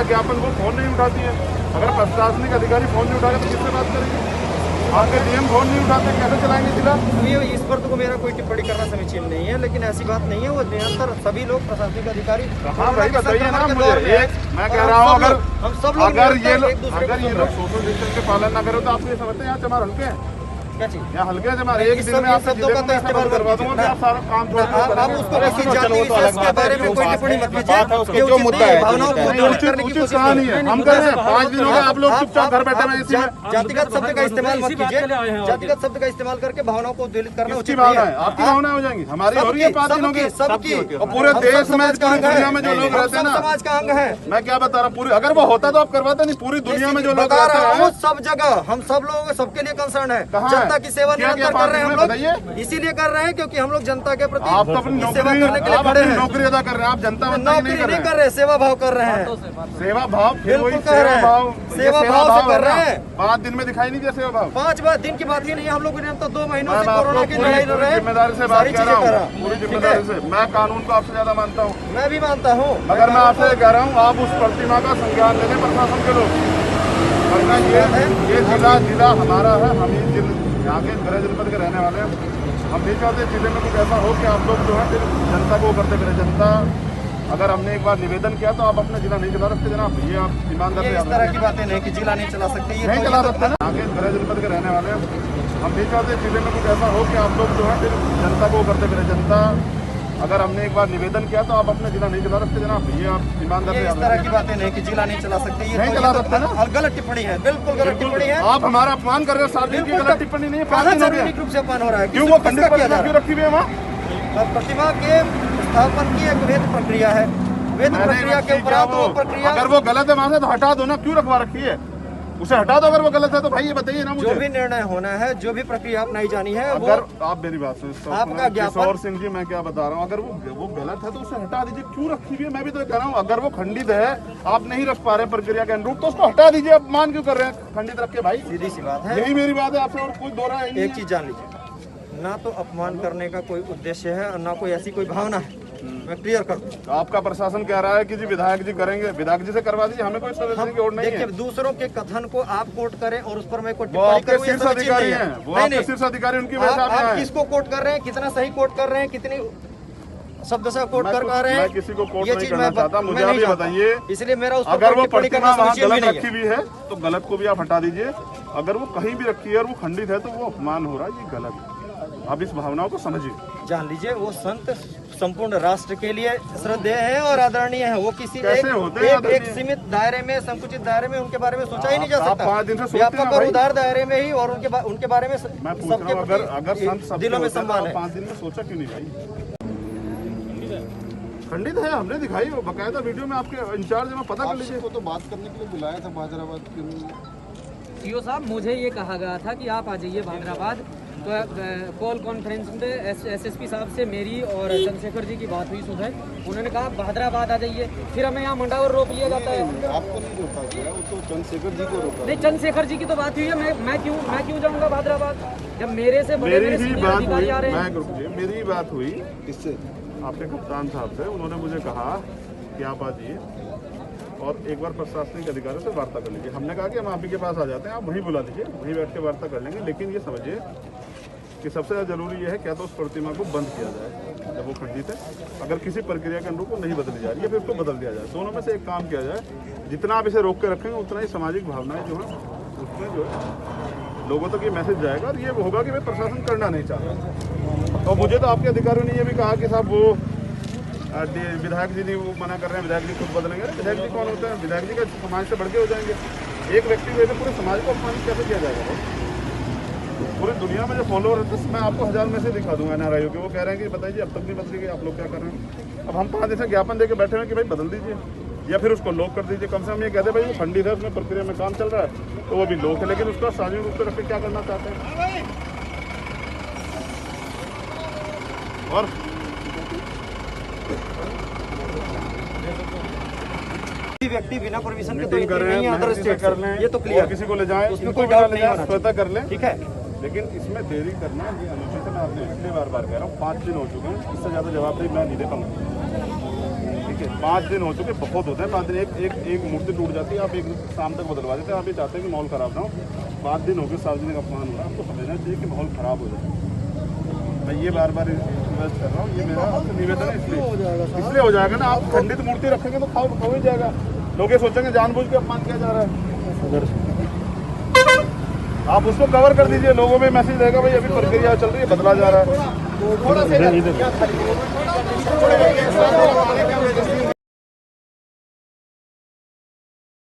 ज्ञापन को फोन नहीं उठाती है। अगर प्रशासनिक अधिकारी फोन नहीं उठाएगा तो किससे बात करेंगे? आपके डीएम फोन नहीं उठाते कैसे चलाएंगे जिला? इस पर तो मेरा कोई टिप्पणी करना समीचीन नहीं है, लेकिन ऐसी बात नहीं है। वो निरंतर सभी लोग प्रशासनिक अधिकारी हाँ भाई बताइए ना मुझे। मैं कह रहा हूँ अगर ये लोग सोशल डिस्टेंस के पालन ना करो तो आप ये समझते हैं यहाँ चमार हल्के हैं? यहाँ हल्के जमार एक दिन में आप शब्दों का तो इस्तेमाल करवा दूंगा। आप सारा काम आप उसको किसी जाति विशेष के बारे में कोई टिप्पणी मत कीजिए। जो मुद्दा है भावनाओं को दूर करने की कोशिश कहानी है हम कर रहे हैं। 5 दिन हो गए आप लोग चुपचाप घर बैठे हैं। इसी में जातिगत शब्द का इस्तेमाल मत कीजिए। जातिगत शब्द का इस्तेमाल करके भावनाओं को उद्वेलित करना उचित नहीं है। आपकी भावनाएं हो जाएंगी, हमारी हो रही है। 5 दिन हो गए सबकी। और पूरे देश में दुनिया में जो लोग रहते हैं ना, समाज का अंग है। मैं क्या बता रहा हूँ, पूरी अगर वो होता तो आप करवाते नहीं। पूरी दुनिया में जो लोग रहते हैं सब जगह हम सब लोग सबके लिए कंसर्न है। जनता की सेवा निरंतर कर रहे हैं हम लोग, इसीलिए कर रहे हैं क्योंकि हम लोग जनता के प्रति आप तो अपनी सेवा करने के लिए खड़े हैं। नौकरी अदा कर रहे हैं, आप जनता नौकरी नहीं कर रहे, सेवा भाव कर रहे हैं। सेवा भाव बिल्कुल कर रहे हैं, सेवा भाव से कर रहे हैं। 5 दिन में दिखाई नहीं दिया सेवा भाव। 5 दिन की बात ही नहीं, हम लोग तो 2 महीनों से कोरोना की लड़ाई लड़ रहे हैं। जिम्मेदारी से बात कर रहा हूँ, पूरी जिम्मेदारी से। मैं कानून को आपसे ज्यादा मानता हूँ। मैं भी मानता हूँ, मगर मैं आपसे कह रहा हूँ आप उस प्रतिमा का संज्ञान ले लें प्रशासन के लोग। वरना ये जिला हमारा है। हम यहाँ के गृह जनपद के रहने वाले हैं। हम नहीं चाहते जिले में कुछ ऐसा हो कि आप लोग जो है फिर जनता को करते फिरे। जनता अगर हमने एक बार निवेदन किया तो आप अपना जिला नहीं चला सकते जनाब। ये आप ईमानदार से इस तरह की बातें नहीं कि जिला नहीं चला सकते, ये नहीं चला सकते ना। आगे गृह जनपद के रहने वाले हैं। हम नहीं चाहते जिले में कुछ ऐसा हो कि आप लोग जो है फिर जनता को करते फिरे। जनता अगर हमने एक बार निवेदन किया तो आप अपना जिला नहीं चला सकते जनाब। ये आप ईमानदार से इस तरह की बातें नहीं कि जिला नहीं चला सकते, ये नहीं चला सकते ना। गलत टिप्पणी है, बिल्कुल गलत टिप्पणी है। आप हमारा अपमान कर रहे हैं। सार्वजनिक की गलत टिप्पणी नहीं है। सार्वजनिक रूप से अपमान हो रहा है। क्यों वो खंडित प्रतिमा क्यों रखी हुई है वहाँ? प्रतिमा के स्थापन की एक वैध प्रक्रिया है। वैध प्रक्रिया के उपरांत वो प्रक्रिया अगर वो गलत है वहाँ से तो हटा दो ना। क्यों रखवा रखी है? उसे हटा दो अगर वो गलत है तो। भाई ये बताइए ना मुझे। जो भी निर्णय होना है, जो भी प्रक्रिया अपनाई जानी है, अगर आप मेरी बात सुनो, आपका ज्ञापन किशोर सिंह जी मैं क्या बता रहा हूँ, अगर वो गलत है तो उसे हटा दीजिए। क्यों रखी हुई है? मैं भी तो कह रहा हूँ अगर वो खंडित है, आप नहीं रख पा रहे प्रक्रिया के अनुरूप, तो उसको हटा दीजिए। आप मान क्यों कर रहे हैं? खंडित रख के भाई, सीधी सी बात है। यही मेरी बात है आपसे, और कोई दो राय नहीं है। एक चीज जान लीजिए, ना तो अपमान करने का कोई उद्देश्य है और ना कोई ऐसी कोई भावना है। मैं क्लियर कर दूं। आपका प्रशासन कह रहा है कि जी विधायक जी करेंगे, विधायक जी से करवा दीजिए। हमें कोई सवाल की ओर नहीं है। देखिए, दूसरों के कथन को आप कोट करें और उस पर मैं कोई वो आपके शीर्ष अधिकारी हैं, वो आपके शीर्ष अधिकारी, उनकी वजह से आप किसको कोट कर रहे हैं, कितना सही कोट कर रहे हैं, कितनी शब्द से कोट कर रहे हैं। मैं किसी को कोट नहीं करना चाहता, मुझे आप ये बताइए। इसलिए मेरा उस अगर वो प्रतिमा वहाँ गलत रखी हुई है तो गलत को भी आप हटा दीजिए। अगर वो कहीं भी रखी है और वो खंडित है तो वो अपमान हो रहा है, ये गलत है। आप इस भावनाओं को समझिए। जान लीजिए, वो संत संपूर्ण राष्ट्र के लिए श्रद्धेय है और आदरणीय है। वो किसी एक सीमित दायरे में, संकुचित दायरे में उनके बारे में सोचा ही नहीं जा सकता। 5 दिन से व्यापक और उदार दायरे में ही, और उनके बारे में मैं पूछ रहा हूं, अगर संत दिलों में सम्मान है। 5 दिन में सोचा क्यों नहीं भाई? खंडित है, हमने दिखाई बकायदा वीडियो में। आपके इंचार्ज में पता कर लीजिए। को तो बात करने के लिए बुलाया था भादराबाद के। सीओ साहब, मुझे ये कहा गया था कि आप आ जाइए भादराबाद। तो कॉल कॉन्फ्रेंस में एसएसपी साहब से मेरी और चंद्रशेखर जी की बात हुई सुबह। उन्होंने कहा भादराबाद आ जाइए। फिर हमें यहाँ मंडावर रोक लिया जाता है। आपको नहीं रोका गया, वो तो चंद्रशेखर जी को रोका। नहीं, चंद्रशेखर जी की तो बात हुई है। मैं क्यों जाऊँगा भादराबाद जब मेरे से बड़े मेरी ही बात हुई। आ रहे हैं। मेरी बात हुई किससे? आपके कप्तान साहब से। उन्होंने मुझे कहा कि आप आ जाइए और एक बार प्रशासनिक अधिकारियों से वार्ता कर लीजिए। हमने कहा कि हम आप ही के पास आ जाते हैं, आप वहीं बुला लीजिए, वहीं बैठ के वार्ता कर लेंगे। लेकिन ये समझिए कि सबसे ज़्यादा जरूरी ये है क्या तो उस प्रतिमा को बंद किया जाए जब वो खंडित है। अगर किसी प्रक्रिया के अनुरूप वो नहीं बदली जा रही है फिर उसको बदल दिया जाए। दोनों में से एक काम किया जाए। जितना आप इसे रोक के रखेंगे उतना ही सामाजिक भावनाएं जो है उसमें जो है लोगों तक ये मैसेज जाएगा और ये होगा कि मैं प्रशासन करना नहीं चाह रहा। तो मुझे तो आपके अधिकारियों ने ये भी कहा कि साहब वो विधायक जी नहीं वो मना कर रहे हैं, विधायक जी खुद बदलेंगे। विधायक जी कौन होते हैं? विधायक जी का समाज से बढ़ के हो जाएंगे। एक व्यक्ति को पूरे समाज को अपमानित कैसे किया जाएगा? पूरी दुनिया में जो फॉलोअर है, मैं आपको 1000 में से दिखा दूंगा NRI के। वो कह रहे हैं कि बताइए अब तक नहीं बदली गई, आप लोग क्या कर रहे हैं? अब हम 5 दिन से ज्ञापन देके बैठे हैं कि भाई बदल दीजिए या फिर उसको लॉक कर दीजिए। कम से कम ये कहते भाई वो खंडित है, उसमें प्रक्रिया में काम चल रहा है तो वो भी लॉक है। लेकिन उसका सार्वजनिक रूप से रख के क्या करना चाहते हैं? और व्यक्ति बिना परमिशन के मीटिंग कर रहे हैं, अदर स्टेट कर लें, ये तो क्लियर। किसी को ले जाएं, उसमें कोई डाउट नहीं होना, स्वतः कर लें, ठीक है। लेकिन इसमें देरी करना ये अनुचित है। मैं आपने इसलिए बार बार कह रहा हूँ, 5 दिन हो चुके हैं, इससे ज़्यादा जवाबदेही मैं नहीं दे पाऊंगा। ठीक देखिए 5 दिन हो चुके, बहुत होते हैं 5 दिन। एक मूर्ति टूट जाती है, आप एक शाम तक बदलवा देते हैं। आप ये चाहते हैं कि माहौल खराब ना हो। 5 दिन हो गए सार्वजनिक अपमान हो रहा है, आपको समझना चाहिए कि माहौल खराब हो जाए। मैं ये बार बार रिक्वेस्ट कर रहा हूँ, ये मेरा आपसे निवेदन है। इसलिए हो जाएगा ना, आप खंडित मूर्ति रखेंगे तो खो ही जाएगा। लोग ये सोचेंगे जानबूझ के अपमान किया जा रहा है। आप उसको कवर कर दीजिए, लोगों में मैसेज रहेगा भाई अभी प्रक्रिया चल रही है, बदला जा रहा है।